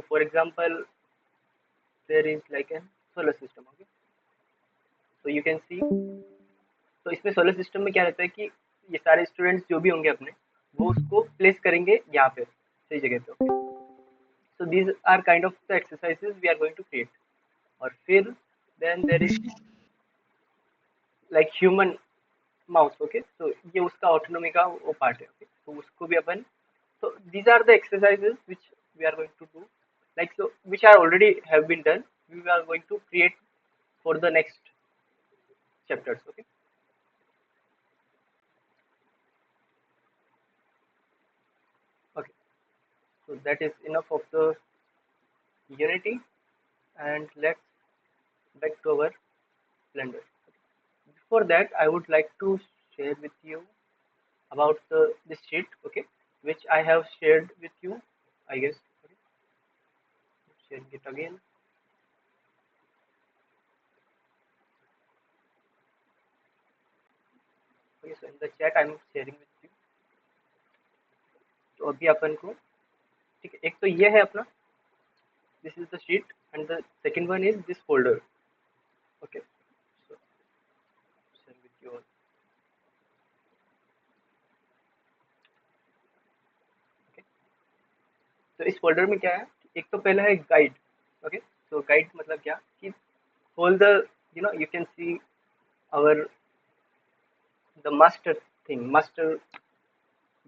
for example, there is like a solar system. Okay, so you can see, तो इसमें solar system में क्या रहता है कि ये सारे स्टूडेंट्स जो भी होंगे अपने, वो उसको प्लेस करेंगे यहाँ पे सही जगह पे. Okay, so these are kind of the exercises we are going to create. और फिर then there is like human mouse. Okay, तो ये उसका ऑटोनॉमी का वो पार्ट है. ओके, तो उसको भी अपन, so these are the exercises which we are going to do, like so which are already have been done, we are going to create for the next chapters. Okay, okay, so that is enough of the unity, and let's back to our blender. Before that, I would like to share with you about this sheet. Okay, which I have shared with you, I guess. Okay, sharing it again. Okay, so in the chat I'm sharing with you. तो अभी अपन को, ठीक है, एक तो ये है अपना, this is the sheet, and the second one is this folder. Okay, so share with you all. Okay, तो इस फोल्डर में क्या है, एक तो पहला है गाइड. ओके, so गाइड मतलब क्या कि all the, you can see our the master thing, master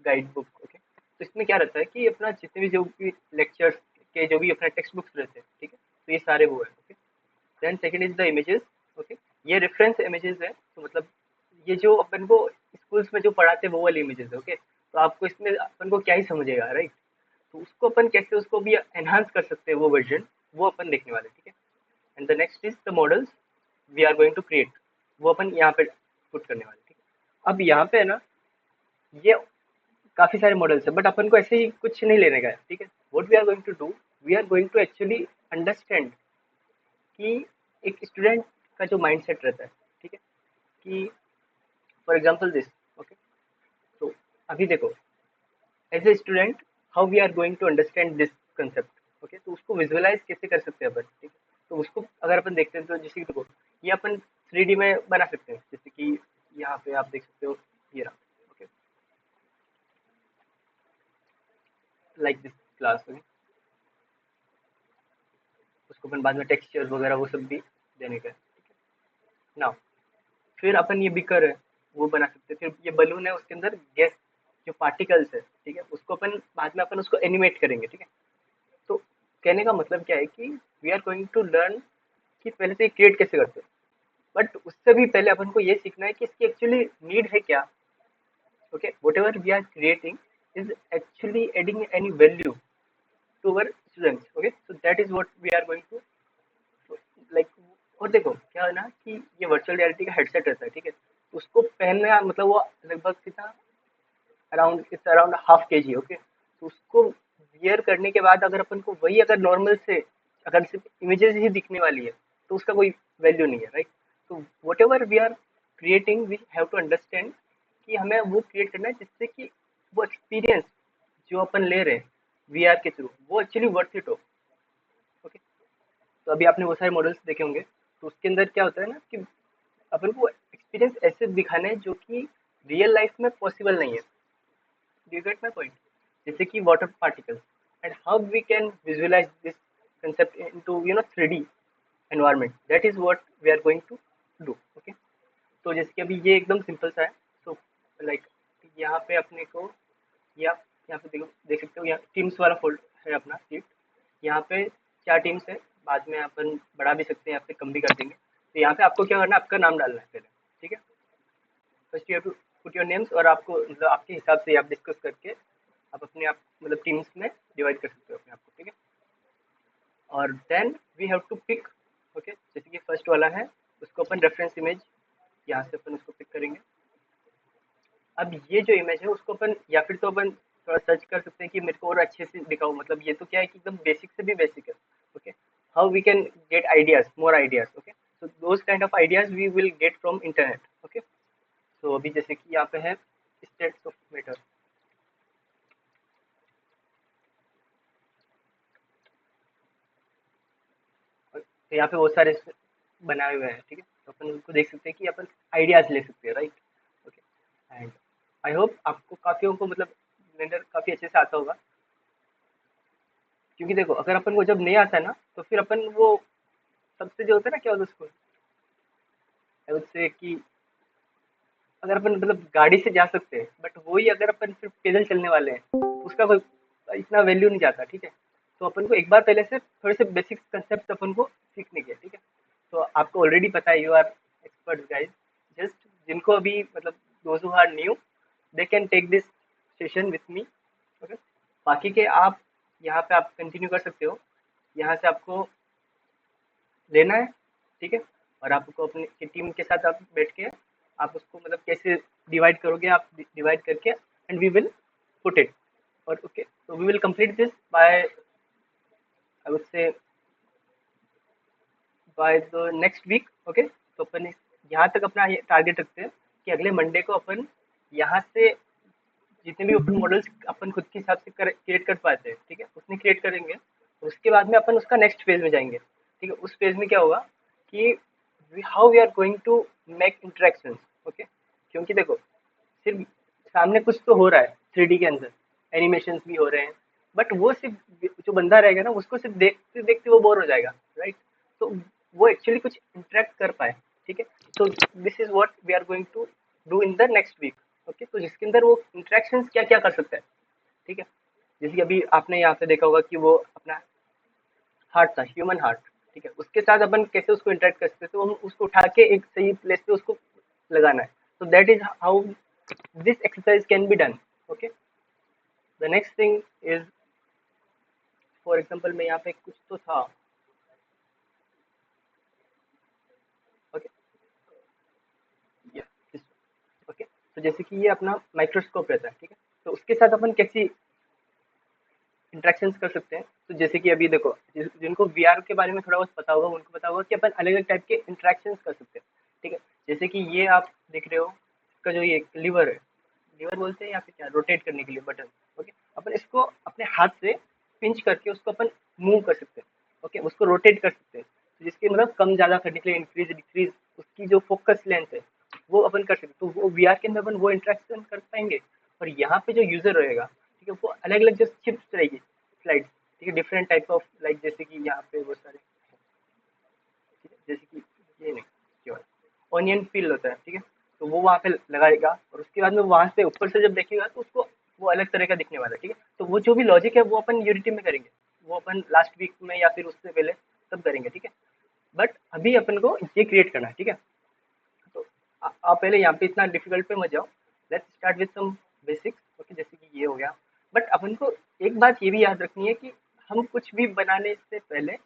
guide book. Okay, तो इसमें क्या रहता है कि अपना जितने भी जो भी लेक्चर्स के जो भी अपना टेक्स्ट बुक्स रहते हैं, ठीक है, तो ये सारे वो है. Okay, then second is the images. Okay, ये रेफरेंस इमेजेस है, तो मतलब ये जो अपन को स्कूल्स में जो पढ़ाते हैं वो वाली इमेजेस है. ओके, तो आपको इसमें अपन को क्या ही समझेगा, राइट. तो उसको अपन कैसे उसको भी एनहांस कर सकते हैं वो वर्जन, वो अपन देखने वाले. ठीक है, and the next is the models we are going to create, वो अपन यहाँ पे पुट करने वाले. ठीक है, अब यहाँ पे है ना, ये काफी सारे मॉडल्स है, बट अपन को ऐसे ही कुछ नहीं लेने का है. ठीक है, what we are going to do, we are going to actually understand कि एक स्टूडेंट का जो माइंडसेट रहता है. ठीक है, कि फॉर एग्जांपल दिस. ओके, तो अभी देखो, as a student how we are going to understand this concept. Okay, तो उसको विजुअलाइज कैसे कर सकते हैं अपन. ठीक है, तो उसको अगर अपन देखते हैं तो जैसे कि देखो, ये अपन 3D में बना सकते हैं, जैसे कि यहाँ पे आप देख सकते हो, ये रहा. Okay, like this class. Okay, उसको अपन बाद में टेक्सचर वगैरह वो सब भी देने का है. नाउ फिर अपन ये बिकर है वो बना सकते हैं, फिर ये बलून है उसके अंदर गैस जो पार्टिकल्स है, ठीक है, उसको अपन बाद में अपन उसको एनिमेट करेंगे. ठीक है, तो कहने का मतलब क्या है कि we are going to learn कि पहले से क्रिएट कैसे करते हैं, बट उससे भी पहले अपन को ये सीखना है कि इसकी एक्चुअली नीड है क्या. Okay, whatever we are creating is actually adding any value to our students. Okay, so that is what we are going to like. और देखो क्या है ना कि ये वर्चुअल रियलिटी का हेडसेट रहता है. ठीक है, उसको पहनना मतलब वो लगभग कितना, अराउंड इट्स अराउंड हाफ के जी. ओके, तो उसको वियर करने के बाद अगर अपन को वही अगर नॉर्मल से अगर सिर्फ इमेजेस ही दिखने वाली है तो उसका कोई वैल्यू नहीं है, राइट. तो whatever we are creating we have to understand कि हमें वो क्रिएट करना है जिससे कि वो एक्सपीरियंस जो अपन ले रहे हैं वी आर के थ्रू वो एक्चुअली वर्थ इट हो. ओके, तो अभी आपने वो सारे मॉडल्स देखे होंगे, तो उसके अंदर क्या होता है ना कि अपन को एक्सपीरियंस ऐसे दिखाने हैं जो कि रियल लाइफ में पॉसिबल नहीं है. Do you get my point? जैसे कि water particles, and how we can visualize this concept into 3D environment. That is what we are going to do. Okay, तो जैसे कि अभी ये एकदम सिंपल सा है. तो लाइक यहाँ पे अपने को, या यहाँ पे देखो, देख सकते हो यहाँ टीम्स वाला फोल्ड है अपना सीट. यहाँ पे 4 टीम्स है, बाद में अपन बढ़ा भी सकते हैं, यहाँ पे कम भी कर देंगे. तो यहाँ पे आपको क्या करना है, आपका नाम डालना है पहले. ठीक है, first you have to put your names, और आपको मतलब आपके हिसाब से आप डिस्कस करके आप अपने आप मतलब टीम्स में डिवाइड कर सकते हो अपने आप को. ठीक है, और then we have to pick. Okay, जैसे कि फर्स्ट वाला है उसको अपन रेफरेंस इमेज, यहाँ से अपन उसको पिक करेंगे. अब ये जो इमेज है उसको अपन या फिर तो अपन थोड़ा सर्च कर सकते हैं कि मेरे को और अच्छे से दिखाओ, मतलब ये तो क्या है कि एकदम बेसिक से भी बेसिक है. Okay, how we can get ideas, more ideas. Okay, so those kind of ideas we will get from internet. Okay, तो अभी जैसे कि यहाँ पे है स्टेट्स ऑफ मैटर. तो यहाँ पे बहुत सारे बनाए हुए हैं, ठीक है, तो अपन उनको देख सकते हैं कि अपन आइडियाज ले सकते हैं, right. Okay, and I hope आपको काफियों को मतलब ब्लेंडर काफी अच्छे से आता होगा, क्योंकि देखो अगर अपन को जब नहीं आता है ना, तो फिर अपन वो सबसे जो होता है ना, क्या बोलते हैं उसको, उससे कि अगर अपन मतलब गाड़ी से जा सकते हैं, बट वही अगर अपन सिर्फ पैदल चलने वाले हैं, तो उसका कोई इतना वैल्यू नहीं जाता, ठीक है। तो अपन को एक बार पहले से थोड़े से बेसिक कंसेप्ट अपन को सीखने के, ठीक है। तो आपको ऑलरेडी पता है, you are expert guys, just जिनको अभी मतलब those who are new, they can take this session with me, okay. बाकी के आप यहाँ पे आप कंटिन्यू कर सकते हो, यहाँ से आपको लेना है, ठीक है। और आपको अपनी टीम के साथ आप बैठ के आप उसको मतलब कैसे डिवाइड करोगे, आप डिवाइड करके and we will put it, और okay, so we will complete this by, I would say, by the next week, okay। तो अपन यहाँ तक अपना ये टारगेट रखते हैं कि अगले मंडे को अपन यहाँ से जितने भी ओपन मॉडल्स अपन खुद के हिसाब से क्रिएट कर पाते हैं, ठीक है, उतने क्रिएट करेंगे। उसके बाद में अपन उसका नेक्स्ट फेज में जाएंगे, ठीक है। उस फेज में क्या होगा कि how we are going to make interaction, okay. क्योंकि देखो सिर्फ सामने कुछ तो हो रहा है 3D के अंदर, एनिमेशन भी हो रहे हैं, बट वो सिर्फ जो बंदा रहेगा ना, उसको सिर्फ देखते देखते वो बोर हो जाएगा, राइट। तो वो एक्चुअली कुछ इंटरेक्ट कर पाए, ठीक है। तो this is what we are going to do in the next week, okay. तो जिसके अंदर वो इंटरेक्शन क्या क्या कर सकता है, ठीक है। जैसे कि अभी आपने यहाँ पे देखा होगा कि वो अपना हार्ट था, ह्यूमन हार्ट, ठीक है, उसके साथ अपन कैसे उसको इंटरेक्ट कर सकते हैं, तो हम उसको उठा के एक सही प्लेस पे उसको लगाना है। तो that is how this exercise can be done, okay। The next thing is, for example, मैं यहाँ पे कुछ तो था, okay, yes, okay। तो जैसे कि ये अपना माइक्रोस्कोप रहता है, ठीक है, तो उसके साथ अपन कैसी इंटरेक्शन कर सकते हैं। तो जैसे कि अभी देखो जिनको वीआर के बारे में थोड़ा बहुत पता होगा, उनको पता होगा कि अपन अलग अलग टाइप के इंटरेक्शन कर सकते हैं, ठीक है। जैसे कि ये आप देख रहे हो, इसका जो ये लीवर है, लीवर बोलते हैं या फिर क्या, रोटेट करने के लिए बटन, ओके। अपन इसको अपने हाथ से पिंच करके उसको अपन मूव कर सकते हैं, ओके, उसको रोटेट कर सकते हैं। तो जिसके मतलब कम ज़्यादा करने के लिए इंक्रीज डिक्रीज उसकी जो फोकस लेंथ है वो अपन कर सकते हैं। तो वो वीआर के अंदर अपन वो इंटरेक्शन कर पाएंगे। और यहाँ पे जो यूजर रहेगा, ठीक है, वो अलग अलग जो चिप्स रहेगी, स्लाइड्स, ठीक है, डिफरेंट टाइप ऑफ लाइक, जैसे कि यहाँ पे वो सारे, ठीक है, जैसे कि ये नहीं, केवल ऑनियन पील होता है, ठीक है। तो वो वहाँ पे लगाएगा और उसके बाद में वहाँ से ऊपर से जब देखेगा तो उसको वो अलग तरह का दिखने वाला है, ठीक है। तो वो जो भी लॉजिक है वो अपन यूनिटी में करेंगे, वो अपन लास्ट वीक में या फिर उससे पहले तब करेंगे, ठीक है। बट अभी अपन को ये क्रिएट करना है, ठीक है। तो आप पहले यहाँ पे इतना डिफिकल्ट पे मत जाओ, let's start with some basics, okay. जैसे कि ये हो गया, बट अपन को एक बात ये भी याद रखनी है कि हम कुछ भी बनाने से पहले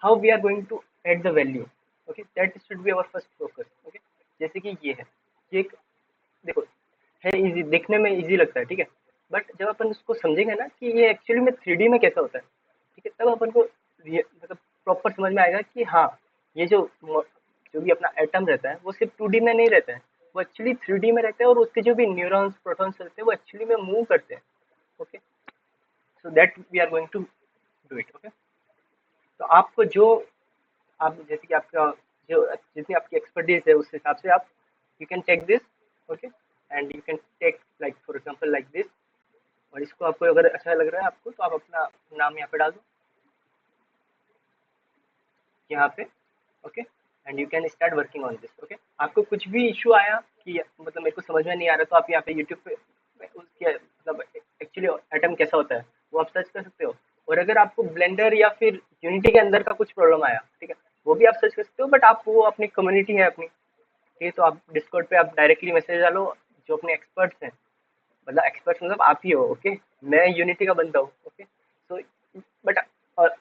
how we are going to add the value, okay, that should be our first focus, okay। जैसे कि ये है, ये एक देखो है इजी, देखने में इजी लगता है, ठीक है, बट जब अपन उसको समझेंगे ना कि ये एक्चुअली में 3D में कैसा होता है, ठीक है, तब अपन को मतलब प्रॉपर समझ में आएगा कि हाँ, ये जो भी अपना एटम रहता है वो सिर्फ 2D में नहीं रहता है, वो एक्चुअली 3D में रहता है, और उसके जो भी न्यूरॉन्स प्रोटॉन्स रहते हैं वो एक्चुअली में मूव करते हैं, okay. So that we are going to do it, okay. तो आपको जो आप जैसे कि आपका जो जितनी आपकी एक्सपर्टीज है उस हिसाब से आप you can take this, okay, and you can take like for example like this. और इसको आपको अगर अच्छा लग रहा है आपको, तो आप अपना नाम यहाँ पे डाल दो, यहाँ पे, okay, and you can start working on this, okay. आपको कुछ भी इशू आया कि मतलब मेरे को समझ में नहीं आ रहा, तो आप यहाँ पे यूट्यूब पे उसके मतलब एक्चुअली एटम कैसा होता है वो आप सर्च कर सकते हो। और अगर आपको ब्लेंडर या फिर यूनिटी के अंदर का कुछ प्रॉब्लम आया, ठीक है, वो भी आप सर्च कर सकते हो। बट आप वो अपनी कम्युनिटी है अपनी, ठीक है, तो आप डिस्कॉर्ड पे आप डायरेक्टली मैसेज डालो, जो अपने एक्सपर्ट्स हैं, मतलब एक्सपर्ट मतलब आप ही हो, ओके। मैं यूनिटी का बंदा हूँ, ओके। तो बट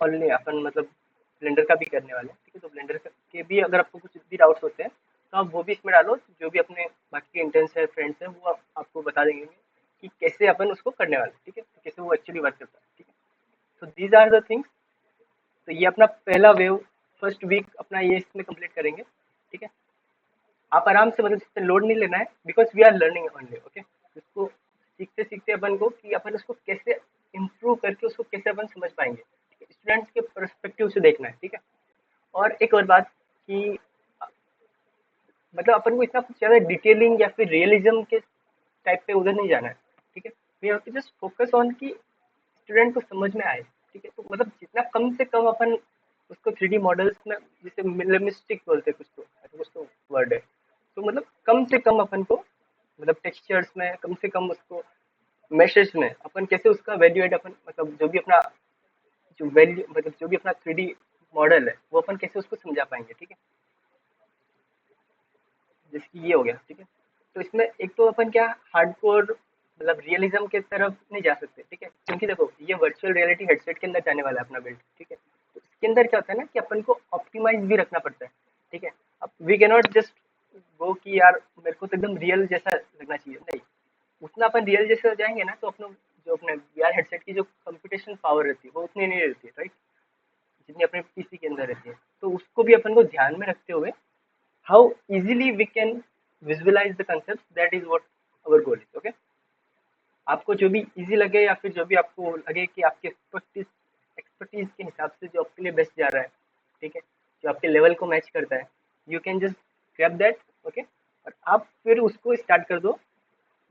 ओनली अपन मतलब ब्लेंडर का भी करने वाले हैं, ठीक है। तो ब्लेंडर के भी अगर आपको कुछ भी डाउट्स होते हैं तो आप वो भी इसमें डालो, जो भी अपने बाकी के इंटर्न्स है, फ्रेंड्स हैं, वो आपको बता देंगे कि कैसे अपन उसको करने वाले हैं, ठीक है, तो कैसे वो एक्चुअली वर्क करता है, ठीक है। तो दीज आर द थिंग्स। तो ये अपना पहला वेव, फर्स्ट वीक अपना ये इसमें कंप्लीट करेंगे, ठीक है। आप आराम से मतलब इससे लोड नहीं लेना है, because we are learning only, okay. इसको सीखते सीखते अपन को कि अपन उसको कैसे इम्प्रूव करके उसको कैसे अपन समझ पाएंगे, स्टूडेंट्स के परस्पेक्टिव से देखना है, ठीक है। और एक और बात कि मतलब अपन को इतना कुछ ज़्यादा डिटेलिंग या फिर रियलिज्म के टाइप पे उधर नहीं जाना है, ठीक है। We have to just focus on कि स्टूडेंट को समझ में आए, ठीक है। तो मतलब जितना कम से कम अपन उसको 3D मॉडल्स में, जैसे मिनिमलिस्टिक बोलते हैं कुछ तो, ऐसा कुछ तो वर्ड है। तो मतलब कम से कम अपन को, मतलब टेक्सचर्स में कम से कम उसको, मैसेज में अपन कैसे उसका वैल्यू एड, अपन मतलब जो भी अपना जो वैल्यू, मतलब जो भी अपना 3D मॉडल है वो अपन कैसे उसको समझा पाएंगे, ठीक है। जैसे कि ये हो गया, ठीक है। तो इसमें एक तो अपन क्या, हार्डकोर मतलब रियलिज्म के तरफ नहीं जा सकते, ठीक है, क्योंकि देखो ये वर्चुअल रियलिटी हेडसेट के अंदर जाने वाला है अपना बिल्ड, ठीक है। तो इसके अंदर क्या होता है ना कि अपन को ऑप्टिमाइज भी रखना पड़ता है, ठीक है। अब we can not just go कि यार मेरे को तो एकदम रियल जैसा लगना चाहिए, नहीं। उतना अपन रियल जैसे हो जाएंगे ना तो अपना जो अपने वीआर हेडसेट की जो कंप्यूटेशन पावर रहती है वो उतनी नहीं रहती है, राइट, जितनी अपने पीसी के अंदर रहती है। तो उसको भी अपन को ध्यान में रखते हुए how easily we can visualize the concepts, that is what our goal is, okay। आपको जो भी इजी लगे या फिर जो भी आपको लगे कि आपके एक्सपर्टीज के हिसाब से जो आपके लिए बेस्ट जा रहा है, ठीक है, जो आपके लेवल को मैच करता है, you can just grab that, okay. और आप फिर उसको स्टार्ट कर दो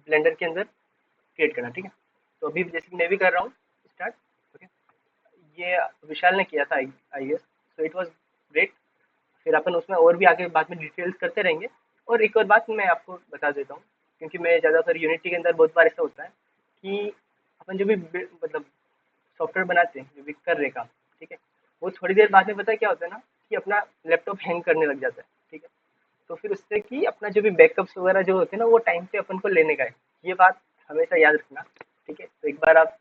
ब्लेंडर के अंदर क्रिएट करना, ठीक है। तो अभी जैसे कि मैं भी कर रहा हूँ स्टार्ट, ओके। ये विशाल ने किया था I guess, so it was great. फिर अपन उसमें और भी आगे बाद में डिटेल्स करते रहेंगे। और एक और बात मैं आपको बता देता हूँ, क्योंकि मैं ज़्यादातर यूनिटी के अंदर बहुत बार ऐसा होता है कि अपन जो भी मतलब सॉफ्टवेयर बनाते हैं, जो भी कर रहे काम, ठीक है, वो थोड़ी देर बाद में पता है क्या होता है ना कि अपना लैपटॉप हैंग करने लग जाता है, ठीक है। तो फिर उससे कि अपना जो भी बैकअप्स वगैरह जो होते हैं ना वो टाइम पे अपन को लेने का है, ये बात हमेशा याद रखना, ठीक है। तो एक बार आप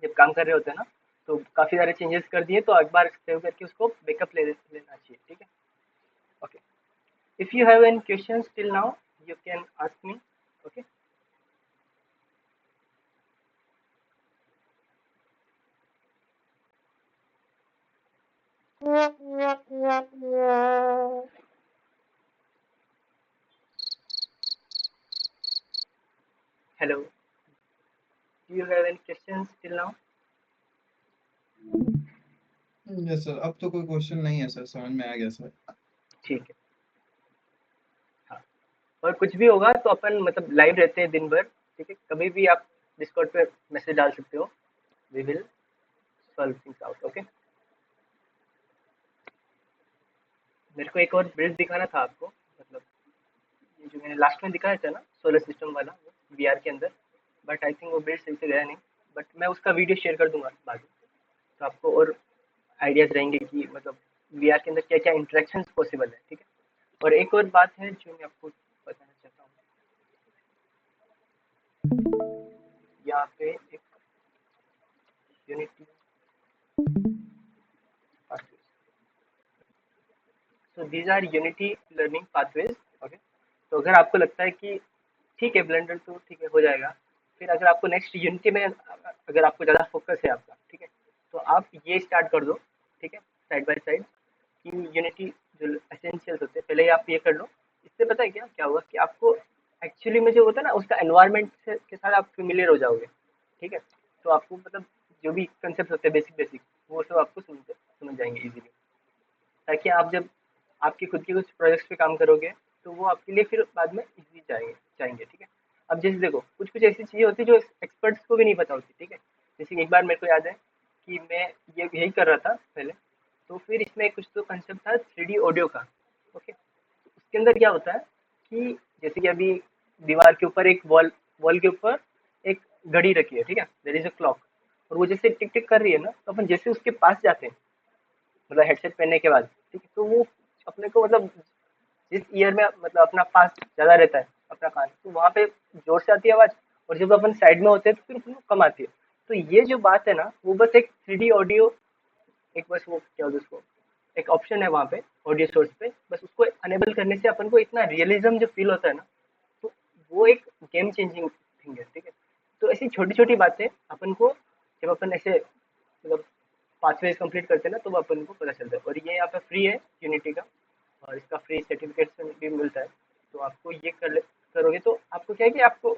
जब काम कर रहे होते हैं ना तो काफ़ी सारे चेंजेस कर दिए तो एक बार सेव करके उसको बैकअप लेना चाहिए, ठीक है, okay. If you have any questions till now, you can ask me. Okay. Hello. Do you have any questions till now? Yes sir, अब तो कोई क्वेश्चन नहीं है सर, समझ में आ गया सर। ठीक है। हाँ। और कुछ भी होगा तो अपन मतलब लाइव रहते हैं दिन भर, ठीक है। कभी भी आप डिस्कॉर्ड पे मैसेज डाल सकते हो। We will solve things out, okay. मेरे को एक और ब्रिज दिखाना था आपको, मतलब ये जो मैंने लास्ट में दिखाया था ना सोलर सिस्टम वाला, वीआर के अंदर, बट आई थिंक वो ब्रिज सही से गया नहीं। बट मैं उसका वीडियो शेयर कर दूंगा बाद में, तो आपको और आइडियाज रहेंगे कि मतलब वीआर के अंदर क्या क्या इंटरेक्शंस पॉसिबल है, ठीक है। और एक और बात है जो मैं आपको बताना चाहता हूँ, यहाँ पे एक Unity pathways, so these are Unity learning pathways, okay. तो अगर आपको लगता है कि ठीक है ब्लेंडर तो ठीक है हो जाएगा, फिर अगर आपको नेक्स्ट यूनिटी में अगर आपको ज़्यादा फोकस है आपका, ठीक है, तो आप ये स्टार्ट कर दो, ठीक है, साइड बाय साइड, कि यूनिटी जो एसेंशियल्स होते हैं पहले ही आप ये कर लो। इससे पता है क्या क्या होगा कि आपको एक्चुअली में जो होता है ना उसका एनवायरनमेंट से के साथ आप फेमिलियर हो जाओगे, ठीक है। तो आपको मतलब जो भी कंसेप्ट होते हैं बेसिक बेसिक वो सब आपको समझ जाएंगे इजीली, ताकि आप जब आपके खुद के कुछ प्रोजेक्ट्स पे काम करोगे तो वो आपके लिए फिर बाद में इजी जाएंगे जाएंगे, ठीक है। अब जैसे देखो कुछ कुछ ऐसी चीज़ें होती है जो एक्सपर्ट्स को भी नहीं पता होती, ठीक है। जैसे कि एक बार मेरे को याद है कि मैं ये यही कर रहा था पहले, तो फिर इसमें कुछ तो कंसेप्ट था 3D ऑडियो का, ओके। उसके अंदर क्या होता है कि जैसे कि अभी दीवार के ऊपर एक वॉल वॉल के ऊपर एक घड़ी रखी है, ठीक है, देयर इज अ क्लॉक, और वो जैसे टिक टिक कर रही है ना तो अपन जैसे उसके पास जाते हैं, मतलब हेडसेट पहनने के बाद, ठीक है, तो वो अपने को मतलब जिस ईयर में मतलब अपना पास ज़्यादा रहता है अपना कान, तो वहाँ पे जोर से आती है आवाज़, और जब अपन साइड में होते हैं तो फिर उसमें कम आती है। तो ये जो बात है ना वो बस एक 3D ऑडियो, एक बस वो क्या बोलते हैं उसको, एक ऑप्शन है वहाँ पे ऑडियो सोर्स पे, बस उसको अनेबल करने से अपन को इतना रियलिज्म जो फील होता है ना, तो वो एक गेम चेंजिंग थिंग है, ठीक है। तो ऐसी छोटी छोटी बातें अपन को जब अपन ऐसे मतलब पाथवेज कंप्लीट करते हैं ना तो वो अपन को पता चलता है। और ये यहाँ पे फ्री है यूनिटी का, और इसका फ्री सर्टिफिकेट भी मिलता है। तो आपको ये करोगे तो आपको क्या है कि आपको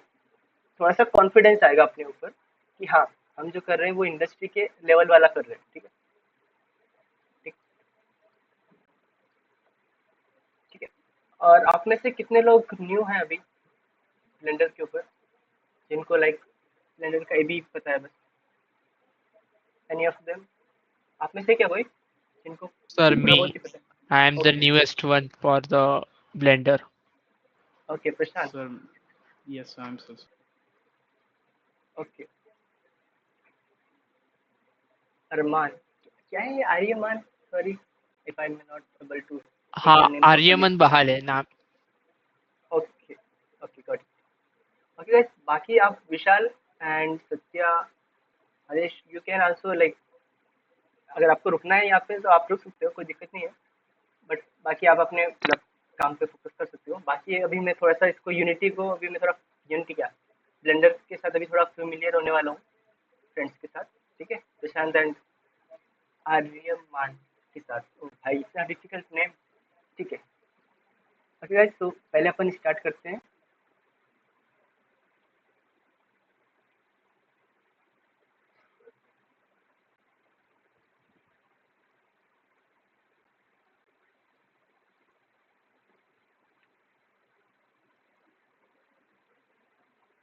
थोड़ा सा कॉन्फिडेंस आएगा अपने ऊपर कि हाँ हम जो कर रहे हैं वो इंडस्ट्री के लेवल वाला कर रहे हैं, ठीक है। ठीक। और आप में से कितने लोग न्यू हैं अभी ब्लेंडर के ऊपर, जिनको लाइक ब्लेंडर का भी पता है बस? Any of them? आप में से क्या कोई जिनको Sir, थोड़ा बहुत me. ही पता I am है? the okay. newest one for the Blender. Okay Prashant. Sir, yes, I'm so. Okay Armaan, क्या है ये Aryaman? Sorry if I am not able to take your हाँ, नेम प्रॉपर्ली। आर्यमन बहाल है नाम. Okay okay got it. Okay guys, बाकी आप Vishal and Satya, Adesh, you can also like, अगर आपको रुकना है यहाँ पे तो आप रुक सकते हो, कोई दिक्कत नहीं है। बट बाकी आप अपने मतलब काम पे फोकस कर सकते हो। बाकी अभी मैं थोड़ा सा इसको यूनिटी को, अभी मैं थोड़ा यूनिटी क्या ब्लेंडर के साथ अभी थोड़ा फेमिलियर होने वाला हूँ फ्रेंड्स के साथ। ठीक है, प्रशांत एंड आर्यमान के साथ। ओ भाई इतना डिफिकल्ट नेम। ठीक है ओके गाइस, तो पहले अपन स्टार्ट करते हैं।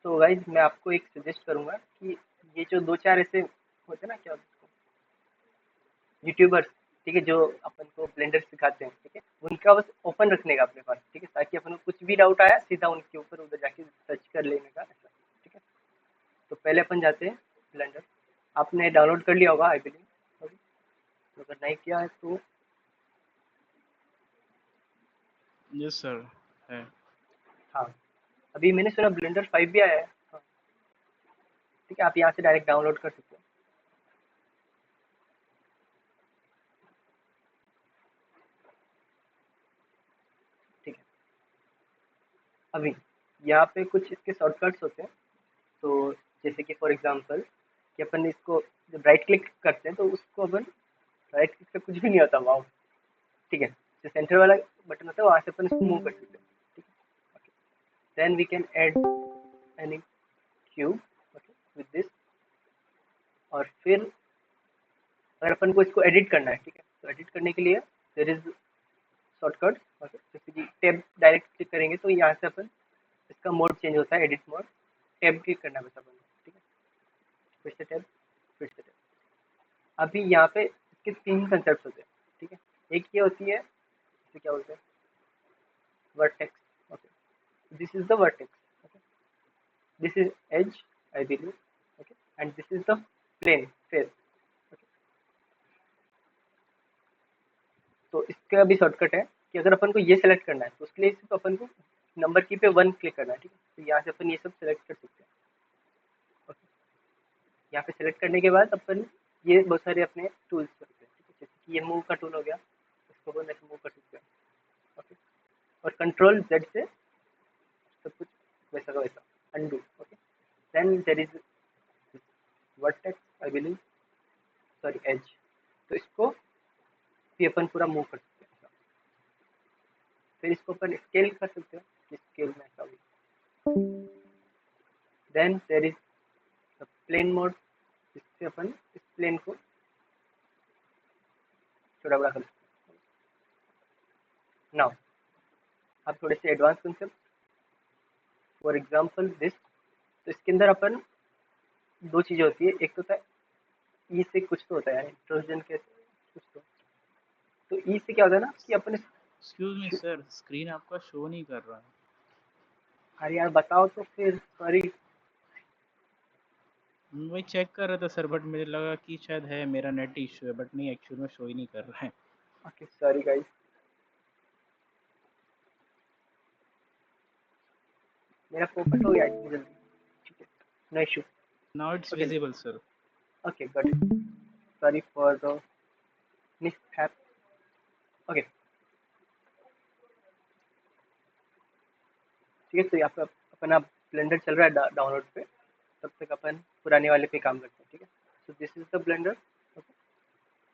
तो गाइज मैं आपको एक सजेस्ट करूंगा कि ये जो दो चार ऐसे होते हैं ना, क्या यूट्यूबर्स, ठीक है, जो अपन को ब्लेंडर सिखाते हैं, ठीक है, उनका बस ओपन रखने का अपने पास, ठीक है, ताकि अपन को कुछ भी डाउट आया सीधा उनके ऊपर उधर जाके सर्च कर लेने का ऐसा। ठीक है, तो पहले अपन जाते हैं ब्लेंडर। आपने डाउनलोड कर लिया होगा आई बिलीव, अगर नहीं किया है तो Yes, sir. है. हाँ, अभी मैंने सुना ब्लेंडर 5 भी आया है। हाँ, ठीक है, आप यहाँ से डायरेक्ट डाउनलोड कर सकते हो। ठीक है, अभी यहाँ पे कुछ इसके शॉर्टकट्स होते हैं। तो जैसे कि फॉर एग्जांपल कि अपन इसको जब राइट क्लिक करते हैं तो उसको अपन, राइट क्लिक से कुछ भी नहीं होता माउस, ठीक है, जो सेंटर वाला बटन होता है वहाँ से अपन इसको मूव कर सकते हैं। ठीक है, then we can add any cube with this. और फिर अगर अपन को इसको एडिट करना है, ठीक है, तो एडिट करने के लिए देयर इज शॉर्टकट। जैसे कि टैब डायरेक्ट क्लिक करेंगे तो यहाँ से अपन इसका मोड चेंज होता है, एडिट मोड। टैब क्लिक करना है बस अपन को, ठीक है, फिर से टैब, फिर से टैब। अभी यहाँ पे इसके तीन कंसेप्ट होते हैं, ठीक है, एक ये होती है, इसे क्या बोलते हैं, vertex. Okay, this is the vertex, okay, this is edge I believe, okay, and this is the plane face. Okay, तो इसका भी शॉर्टकट है कि अगर अपन को ये सेलेक्ट करना है तो उसके लिए सिर्फ अपन को नंबर की पे 1 क्लिक करना है, ठीक है, तो यहाँ से अपन ये सब सेलेक्ट कर सकते हैं। ओके, यहाँ पे सेलेक्ट करने के बाद अपन ये बहुत सारे अपने टूल्स करते हैं, ठीक है, जैसे कि ये मूव का टूल हो गया, इसको अपन ऐसे मूव कर सकते हैं। ओके, और कंट्रोल जेड से सब कुछ वैसा का वैसा undo. Okay, then there is vertex I believe, sorry edge, तो इसको भी अपन पूरा मूव कर सकते हैं ऐसा। फिर इसको अपन स्केल कर सकते हैं, स्केल में ऐसा भी। Then there is plane mode, इससे अपन इस प्लेन को छोटा बड़ा कर सकते हैं। नाउ अब थोड़े से advance concept, for example this, तो इसके अंदर अपन दो चीज़ें होती है, एक तो होता है ई से कुछ तो होता है यानी ट्रोजन के कुछ तो ई से क्या होता है ना कि अपन Excuse me, sir. Screen आपका show नहीं कर रहा है. अरे यार बताओ तो फिर, सॉरी। मैं चेक कर रहा था सर, बट मुझे लगा कि शायद है मेरा नेट इशू है, बट नहीं, एक्चुअल में शो ही नहीं कर रहा है. ओके सॉरी गाइस, मेरा फोकस हो गया इतनी जल्दी। ठीक है, no issue. Now it's okay visible, sir. Okay got it, sorry for the mishap. Okay, ठीक है, तो यहाँ पे अपना ब्लेंडर चल रहा है डाउनलोड पे, तब तक अपन पुराने वाले पे काम करते हैं। ठीक है, so this is the blender. Okay,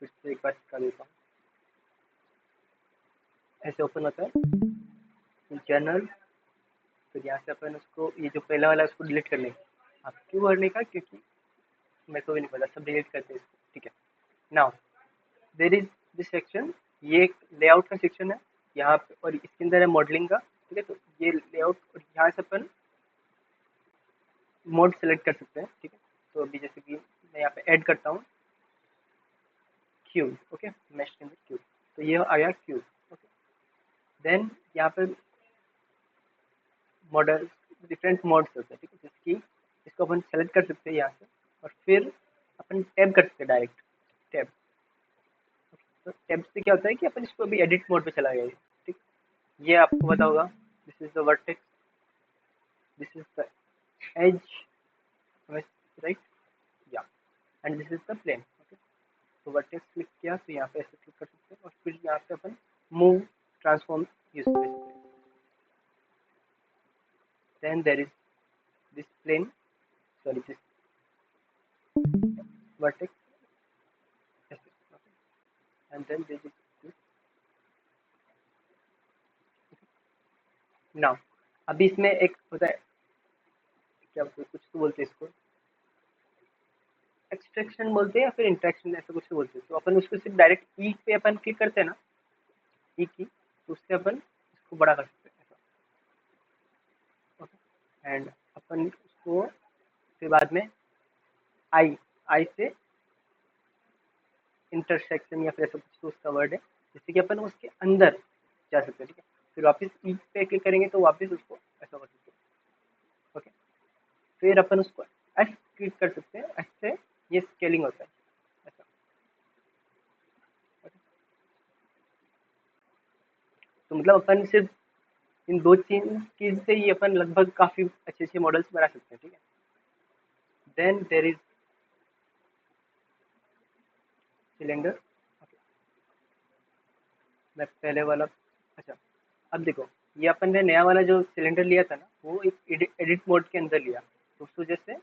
फिर से एक बार कर देता हूँ, ऐसे ओपन होता है जर्नल। फिर यहाँ से अपन उसको, ये जो पहला वाला है उसको डिलीट कर लेंगे। आप क्यों करने का, क्योंकि मेरे को भी नहीं पता, सब डिलीट करते हैं इसको। ठीक है, now there is this section, ये एक लेआउट का सेक्शन है। यहाँ पे, और इसके अंदर है मॉडलिंग का, ठीक है। तो ये लेआउट, और यहाँ से अपन मोड सेलेक्ट कर सकते हैं, ठीक है। तो अभी जैसे कि मैं यहाँ पे ऐड करता हूँ क्यूब, ओके, मैश के अंदर क्यूब, तो ये आ गया क्यूब, ओके। देन यहाँ पे मॉडल डिफरेंट मोड्स होते हैं, ठीक है, जिसकी इसको अपन सेलेक्ट कर सकते हैं यहाँ से, और फिर अपन टैब कर सकते हैं, डायरेक्ट टैब। तो टैब से क्या होता है कि अपन इसको अभी एडिट मोड पे चला गया है, ठीक। ये आपको पता होगा, this is the vertex, this is the edge, right, yeah, and this is the plane, okay. तो वर्टेक्स क्लिक किया तो यहाँ पे ऐसे क्लिक कर सकते हैं, और फिर यहाँ पे अपन मूव ट्रांसफॉर्म यूज कर सकते हैं। Then there is this plane, sorry this vertex, ऐसे, okay, and then there is this. Now अभी इसमें एक होता है, क्या कुछ तो बोलते हैं इसको, एक्सट्रैक्शन बोलते हैं या फिर इंट्रैक्शन, ऐसा कुछ तो बोलते हैं। तो अपन उसको सिर्फ डायरेक्ट ई पे अपन क्लिक करते हैं ना, ई की, तो उससे अपन इसको बड़ा कर सकते हैं, ओके। एंड अपन उसको फिर बाद में आई, आई से इंटरसेक्शन या फिर ऐसा कुछ तो उसका वर्ड है, जिससे कि अपन उसके अंदर जा सकते हैं, ठीक है। फिर वापस ई पे क्लिक करेंगे तो वापस उसको ऐसा कर सकते हैं, ओके। फिर अपन उसको एस क्लिक कर सकते हैं, एस से ये स्केलिंग होता है, ऐसा, ओके। तो मतलब अपन सिर्फ इन दो चीज से ही अपन लगभग काफी अच्छे अच्छे मॉडल्स बना सकते हैं, ठीक है। देन देर इज सिलेंडर, मैं पहले वाला, अच्छा, अब देखो, ये अपन ने नया वाला जो सिलेंडर लिया था ना, वो एक एडिट मोड के अंदर लिया, तो उस वजह से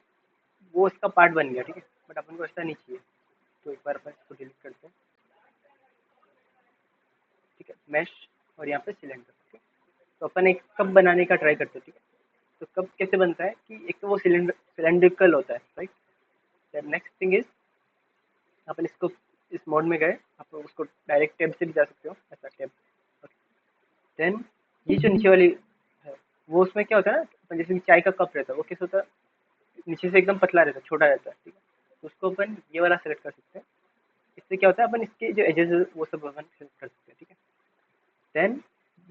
वो इसका पार्ट बन गया, ठीक है। बट अपन को ऐसा नहीं चाहिए, तो एक बार अपन इसको डिलीट करते हैं, ठीक है, मैश, और यहाँ पे सिलेंडर, ओके। तो अपन एक कप बनाने का ट्राई करते हैं, ठीक है। तो कप कैसे बनता है कि एक तो वो सिलेंड्रिकल होता है, राइट। नेक्स्ट थिंग इज, अपन इसको इस मोड में गए, आप उसको डायरेक्ट टैब से भी जा सकते हो, ऐसा टैब। देन ये जो नीचे वाली है, वो उसमें क्या होता है ना, अपन जैसे कि चाय का कप रहता है, वो कैसे होता है, नीचे से एकदम पतला रहता है, छोटा रहता है, ठीक है। तो उसको अपन ये वाला सेलेक्ट कर सकते हैं। इससे क्या होता है, अपन इसके जो एजेस है वो सब अपन सेलेक्ट कर सकते हैं, ठीक है। Then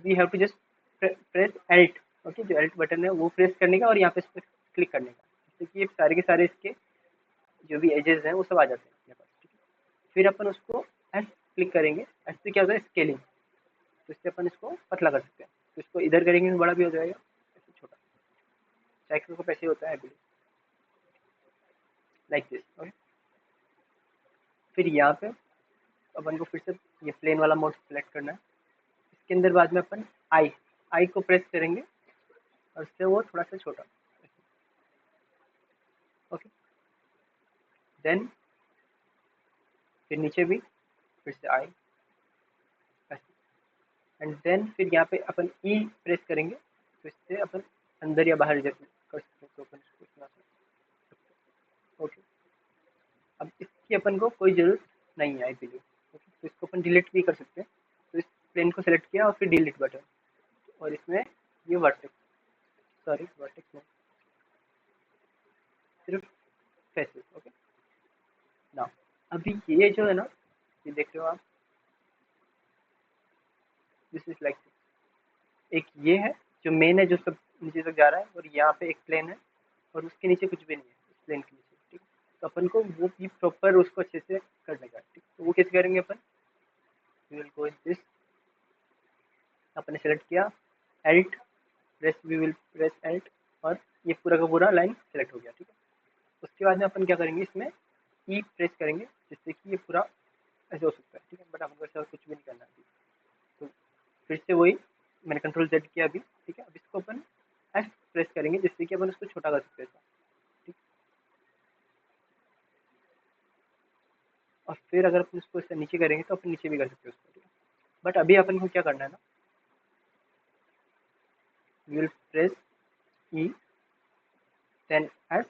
we have to just press alt, okay. जो एल्ट बटन है वो प्रेस करने का और यहाँ पे इस पर क्लिक करने का, जिससे कि ये सारे के सारे इसके जो भी एजेस हैं वो सब आ जाते हैं अपने पास, ठीक है। फिर अपन उसको एस क्लिक करेंगे, एस से क्या होता है, स्केलिंग, तो इससे अपन इसको पतला कर सकते हैं। तो इसको इधर करेंगे तो बड़ा भी हो जाएगा, ऐसे छोटा, साइकिल को पैसे होता है लाइक दिस, ओके। फिर यहाँ पे अपन को फिर से ये प्लेन वाला मोड सेलेक्ट करना है। इसके अंदर बाद में अपन आई, आई को प्रेस करेंगे और इससे वो थोड़ा सा छोटा, ओके। देन फिर नीचे भी फिर से आई, एंड देन फिर यहाँ पे अपन ई प्रेस करेंगे, तो इससे अपन अंदर या बाहर जैसे कर सकते हैं, तो अपन इसको इतना सा, ओके। अब इसकी अपन को कोई ज़रूरत नहीं है, आई बिलीव, ओके। तो इसको अपन डिलीट भी कर सकते हैं। तो इस प्लेन को सेलेक्ट किया और फिर डिलीट बटन, और इसमें ये वर्टेक्स, सॉरी वर्टेक्स में सिर्फ फेसेस, ओके। ना अभी ये जो है ना, ये देख रहे हो आप, दिस इज लाइक, एक ये है जो मेन है, जो सब नीचे तक जा रहा है, और यहाँ पे एक प्लेन है और उसके नीचे कुछ भी नहीं है, इस प्लेन के नीचे, ठीक। तो अपन को वो भी प्रॉपर उसको अच्छे से करने का, ठीक। तो वो कैसे करेंगे अपन, we will go in this, अपने सेलेक्ट किया, alt press, we will press alt, और ये पूरा का पूरा लाइन सेलेक्ट हो गया, ठीक है। उसके बाद में अपन क्या करेंगे, इसमें ई प्रेस करेंगे, जिससे कि ये पूरा ऐसे हो सकता है, ठीक है। बट आपको ऐसा कुछ भी नहीं करना है, तो फिर से वही मैंने कंट्रोल जेड किया अभी, ठीक है। अब इसको अपन एस प्रेस करेंगे, जिससे कि अपन उसको छोटा कर सकते हैं, ठीक। और फिर अगर अपन उसको इससे नीचे करेंगे तो अपन नीचे भी कर सकते हैं उसको, ठीक है। बट अभी अपन को क्या करना है ना, we will press E then S,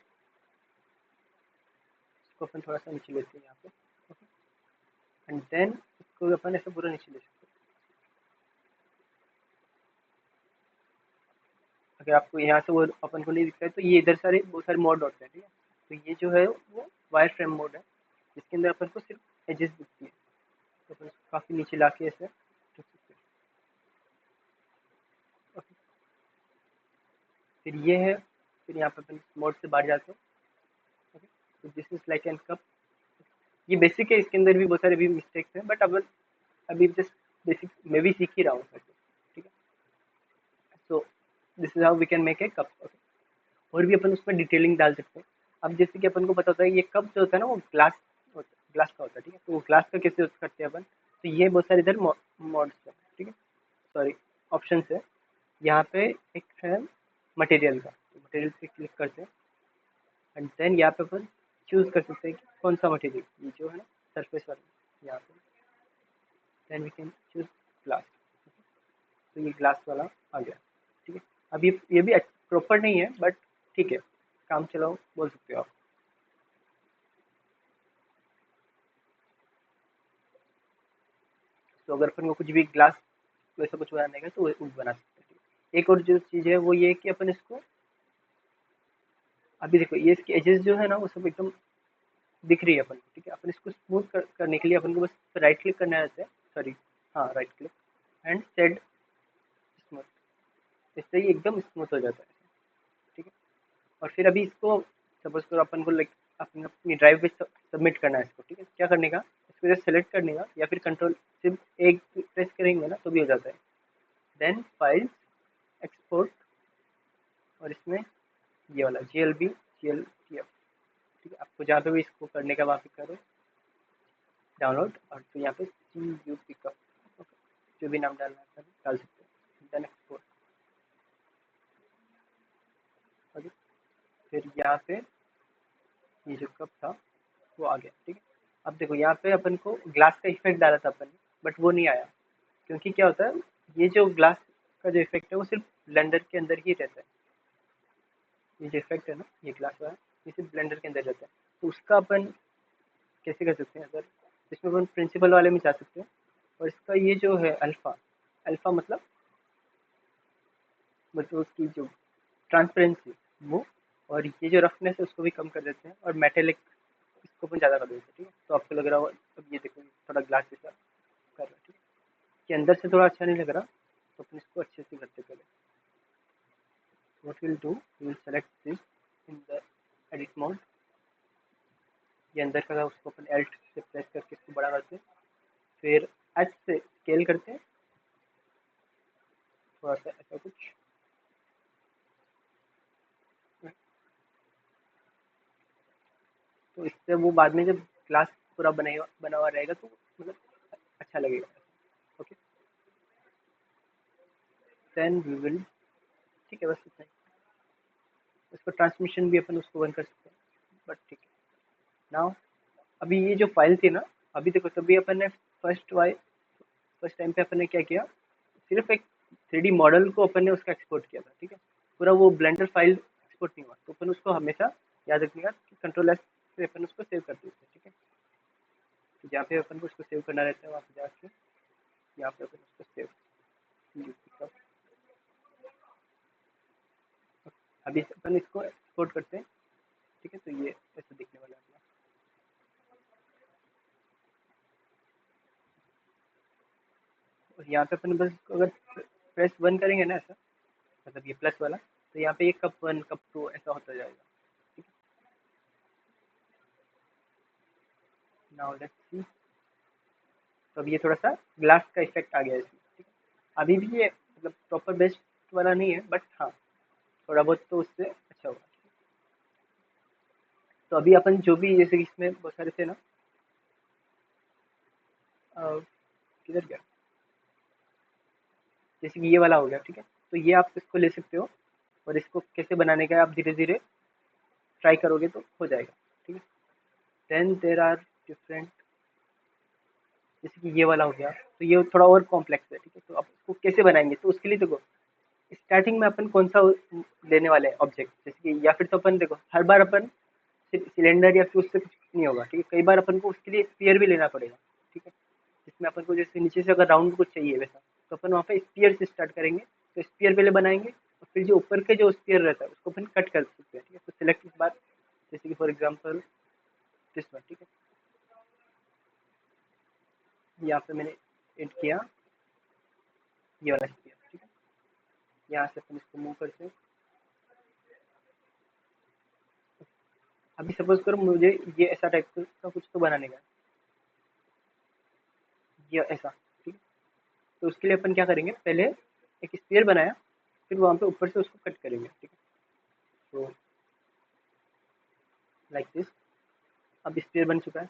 इसको अपन थोड़ा सा नीचे लेते हैं यहाँ पे, ओके। एंड देन इसको अपन ऐसे पूरा नीचे ले सकते हैं, अगर आपको यहाँ से वो अपन को नहीं दिखता है तो ये इधर सारे बहुत सारे मोड होते हैं, ठीक है। तो ये जो है वो वायर फ्रेम मोड है, जिसके अंदर अपन को सिर्फ एजेस दिखती है, तो अपन इसको काफ़ी नीचे ला के ऐसे रख सकते हैं। ओके, फिर ये है, फिर यहाँ पे अपन मोड से बाहर जाते हैं। ओके, तो this is like an cup. ये बेसिक है, इसके अंदर भी बहुत सारे भी मिस्टेक्स हैं, बट अब अभी जस्ट बेसिक मैं भी सीख ही रहा हूँ वैसे, ठीक है। So this is how we can make a cup. Okay, और भी अपन उसमें डिटेलिंग डाल सकते हैं। अब जैसे कि अपन को पता होता है ये कप जो होता है ना वो ग्लास का होता है, ठीक है। तो वो ग्लास का कैसे यूज करते हैं अपन, तो ये बहुत सारे इधर मॉड्स है, ठीक है, सॉरी ऑप्शन है। यहाँ पे एक है मटेरियल का, तो मटेरियल पे क्लिक करते हैं एंड देन यहाँ पे अपन चूज कर सकते हैं कि कौन सा मटेरियल, ये जो है ना सरफेस वाला, यहाँ पे then we can choose glass. तो ये ग्लास वाला आ गया, ठीक है। अब ये भी प्रॉपर नहीं है बट ठीक है, काम चलाओ बोल सकते हो आप। तो अगर अपन को कुछ भी ग्लास वैसा कुछ बनाने का तो वो बना सकते हैं। एक और जो चीज़ है वो ये है कि अपन इसको, अभी देखो ये इसके एजेस जो है ना वो सब एकदम दिख रही है अपन को, ठीक है। अपन इसको स्मूथ करने के लिए अपन को बस राइट क्लिक करना रहता है, सॉरी हाँ right click and set smooth, इससे ही एकदम स्मूथ हो जाता है, ठीक है। और फिर अभी इसको सपोज करो अपन को लाइक अपनी ड्राइव पे सबमिट करना है इसको, ठीक है। क्या करने का, इसको जैसे सेलेक्ट करने का या फिर कंट्रोल सिर्फ एक प्रेस करेंगे ना तो भी हो जाता है। देन फाइल्स, एक्सपोर्ट, और इसमें ये वाला GLB GLTF, ठीक है। आपको जहाँ पे भी इसको करने का वहाँ पे करो डाउनलोड, और तो यहाँ पे CU पिकअप, जो भी नाम डालना है डाल सकते हैं, देन एक्सपोर्ट। ओके, फिर यहाँ पे ये जो कप था वो आ गया, ठीक है। अब देखो यहाँ पे अपन को ग्लास का इफेक्ट डाला था अपन ने, बट वो नहीं आया, क्योंकि क्या होता है ये जो ग्लास का जो इफेक्ट है वो सिर्फ ब्लेंडर के अंदर ही रहता है। ये जो इफेक्ट है ना ये ग्लास वाला, ये सिर्फ ब्लेंडर के अंदर रहता है। तो उसका अपन कैसे कर सकते हैं, अगर इसमें अपन प्रिंसिपल वाले में जा सकते हैं, और इसका ये जो है अल्फ़ा, अल्फ़ा मतलब उसकी जो ट्रांसपेरेंसी वो, और ये जो रफनेस है उसको भी कम कर देते हैं, और मेटेलिक इसको अपन ज़्यादा कर देते हैं, ठीक है। तो आपको लग रहा होगा अब ये देखो थोड़ा ग्लास जैसा कर रहा है, ठीक है। कि अंदर से थोड़ा अच्छा नहीं लग रहा, तो अपन इसको अच्छे से करते पहले। What we'll do, we will select this in the edit mode। ये अंदर का था उसको अपन Alt से प्रेस करके इसको बड़ा करते हैं, फिर H से स्केल करते हैं थोड़ा सा ऐसा कुछ, तो इससे वो बाद में जब ग्लास पूरा बना हुआ रहेगा तो मतलब अच्छा लगेगा। ओके, देन वी विल, ठीक है बस इतना ही। उसका ट्रांसमिशन भी अपन उसको बंद कर सकते हैं, बट ठीक है। नाउ अभी ये जो फाइल थी ना, अभी देखो तभी अपन ने फर्स्ट टाइम पे अपन ने क्या किया, सिर्फ एक 3D मॉडल को अपन ने उसका एक्सपोर्ट किया था, ठीक है। पूरा वो ब्लेंडर फाइल एक्सपोर्ट नहीं हुआ, तो अपन उसको हमेशा याद रखने का कि कंट्रोल S से अपन उसको सेव कर देते हैं, ठीक है। तो जहाँ पे अपन को उसको सेव करना रहता है वहाँ पे जाके यहाँ पे अपन उसको सेव, अभी अपन इसको एक्सपोर्ट करते हैं, ठीक है। तो ये ऐसे दिखने वाला है अपना। और यहाँ पे अपन बस अगर प्रेस 1 करेंगे ना ऐसा, मतलब ये प्लस वाला, तो यहाँ पे ये कप 1 कप 2 ऐसा होता जाएगा, ठीक है। नाउ लेट्स सी, तो अब ये थोड़ा सा ग्लास का इफेक्ट आ गया है इसमें, ठीक है। अभी भी ये मतलब प्रॉपर बेस्ट वाला नहीं है, बट हाँ थोड़ा बहुत तो उससे अच्छा होगा। तो अभी अपन जो भी जैसे कि इसमें बहुत सारे थे ना, किधर गया, जैसे कि ये वाला हो गया, ठीक है। तो ये आप इसको ले सकते हो, और इसको कैसे बनाने का है आप धीरे धीरे ट्राई करोगे तो हो जाएगा, ठीक है। देन देर आर डिफरेंट, जैसे कि ये वाला हो गया, तो ये थोड़ा और कॉम्प्लेक्स है, ठीक है। तो आप इसको कैसे बनाएंगे, तो उसके लिए देखो स्टार्टिंग में अपन कौन सा लेने वाले हैं ऑब्जेक्ट, जैसे कि या फिर तो अपन देखो हर बार अपन सिर्फ सिलेंडर या फिर उससे कुछ नहीं होगा, ठीक है। कई बार अपन को उसके लिए स्फीयर भी लेना पड़ेगा, ठीक है। जिसमें अपन को जैसे नीचे से अगर राउंड कुछ चाहिए वैसा, तो अपन वहाँ पे स्फीयर से स्टार्ट करेंगे, तो स्फीयर पहले बनाएंगे और फिर जो ऊपर के जो स्फीयर रहता है उसको अपन कट कर सकते हैं, ठीक है। तो सिलेक्ट इस बार, जैसे कि फॉर एग्जांपल दिस वन, ठीक है। यहाँ पे मैंने ऐड किया ये वाला स्फीयर, ठीक है। यहाँ से अपन इसको मूव करते हैं। अभी सपोज करो मुझे ये ऐसा टाइप का कुछ तो बनाने का है, ये ऐसा, ठीक है। तो उसके लिए अपन क्या करेंगे, पहले एक स्फीयर बनाया, फिर वहाँ पे ऊपर से उसको कट करेंगे, ठीक है। तो लाइक दिस, अब स्फीयर बन चुका है।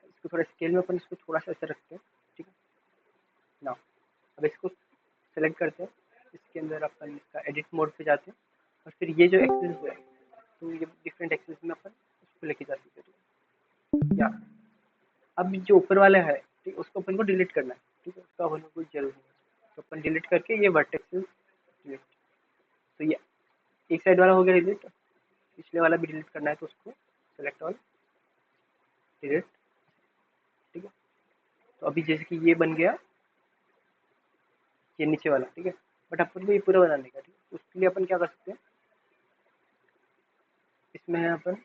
इसको थोड़ा स्केल में अपन इसको थोड़ा सा ऐसे रखते हैं, ठीक है ना। अब इसको सेलेक्ट करते हैं, इसके अंदर अपन इसका एडिट मोड पे जाते हैं, और फिर ये जो एक्सेस है तो ये डिफरेंट एक्सेस में अपन उसको लेके जा सकते हैं, या अब जो ऊपर वाला है, ठीक, उसको अपन को डिलीट करना है, ठीक है। उसका होने की कोई जरूरत नहीं है, तो अपन डिलीट करके ये वर्टेक्सेस डिलीट। तो ये एक साइड वाला हो गया डिलीट, पिछले वाला भी डिलीट करना है तो उसको सेलेक्ट ऑल डिलीट, ठीक है। तो अभी जैसे कि ये बन गया ये नीचे वाला, ठीक है। बट अपन को ये पूरा बनाने का, ठीक है। तो उसके लिए अपन क्या कर सकते हैं, इसमें है अपन